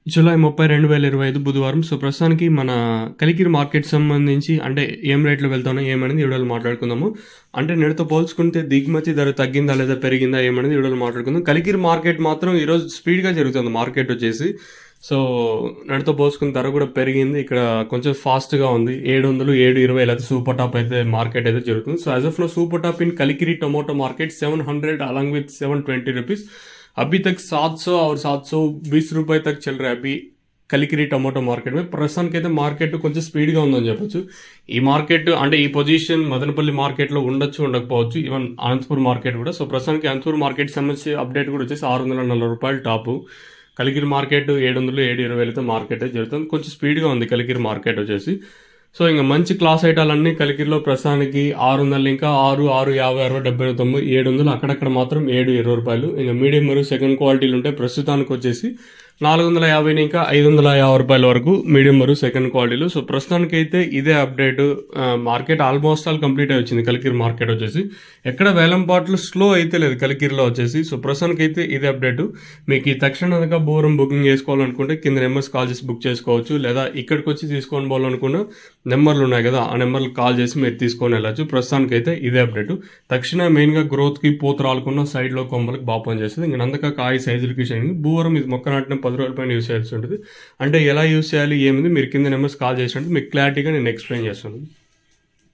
July 30, 2025 బుధవారం. So, ప్రస్తుతానికి మన కలికిరి మార్కెట్ సంబంధించి అంటే ఏం రేట్‌లో వెళ్తున్నాయి ఏమనేది ఈ వీడియోలో మాట్లాడుకుందాము. అంటే నిన్నటితో పోల్చుకుంటే దిగుమతి ధర తగ్గిందా లేదా పెరిగిందా ఏమనేది ఈ వీడియోలో మాట్లాడుకుందాం. కలికిరి మార్కెట్ మాత్రం ఈరోజు స్పీడ్‌గా జరుగుతుంది మార్కెట్ వచ్చేసి. సో, నిన్నటితో పోల్చుకున్న ధర కూడా పెరిగింది. ఇక్కడ కొంచెం ఫాస్ట్‌గా ఉంది. 700, 720 అయితే సూపర్ టాప్ అయితే మార్కెట్ అయితే జరుగుతుంది. So, as of now super top in Kalikiri tomato market 700 along with 720 rupees अभी तक 700 और 720 रुपए तक चल रहा है अभी కలికిరి టొమాటో మార్కెట్ మీద. ప్రస్తుతానికి అయితే మార్కెట్ కొంచెం స్పీడ్గా ఉందని చెప్పొచ్చు. ఈ మార్కెట్ అంటే ఈ పొజిషన్ మదనపల్లి మార్కెట్లో ఉండొచ్చు ఉండకపోవచ్చు, ఈవెన్ అనంతపూర్ మార్కెట్ కూడా. సో, ప్రస్తుతానికి అనంతపూర్ మార్కెట్ సంబంధించి అప్డేట్ కూడా వచ్చేసి 640 రూపాయలు టాపు. కలికిరి మార్కెట్ 700, 720 అయితే మార్కెట్ అయితే జరుగుతుంది. కొంచెం స్పీడ్గా ఉంది కలికిరి మార్కెట్ వచ్చేసి. సో, ఇంకా మంచి క్లాస్ ఐటాలన్నీ కలికిరిలో ప్రస్తుతానికి 600, ఇంకా 6, 6, 50, 60, 70, 90, 700, అక్కడక్కడ మాత్రం 720 రూపాయలు. ఇంకా మీడియం మరియు సెకండ్ క్వాలిటీలు ఉంటాయి. ప్రస్తుతానికి వచ్చేసి 450 ఇంకా 550 రూపాయల వరకు మీడియం మరియు సెకండ్ క్వాలిటీలు. సో, ప్రస్తుతానికి అయితే ఇదే update. Market almost all complete అయి వచ్చింది కలికిరి మార్కెట్ వచ్చేసి. ఎక్కడ వేలం పాటలు స్లో అయితే లేదు కలికిరిలో వచ్చేసి. సో, ప్రస్తుతానికి అయితే ఇదే అప్డేట్. మీకు ఈ తక్షణంగా బోరం బుకింగ్ చేసుకోవాలనుకుంటే కింద నెంబర్స్ కాల్ చేసి బుక్ చేసుకోవచ్చు, లేదా ఇక్కడికి వచ్చి తీసుకొని పోవాలనుకున్న నెంబర్లు ఉన్నాయి కదా, ఆ నెంబర్లు కాల్ చేసి మీరు తీసుకొని వెళ్ళచ్చు. ప్రస్తుతానికి అయితే ఇదే అప్డేట్. తక్షణ మెయిన్గా గ్రోత్కి పూత రాలకుండా సైడ్లో కొమ్మలకి బాగా పనిచేస్తుంది. ఇంకా నందక కాయ సైజులకి షైనింగ్ భూవరం ఇది మొక్క నాటిన 10 రోజుల పైన యూస్ చేయాల్సి ఉంటుంది. అంటే ఎలా యూస్ చేయాలి ఏమిది మీరు కింద నెంబర్స్ కాల్ చేసినట్టు మీకు క్లారిటీగా నేను ఎక్స్ప్లెయిన్ చేస్తాను.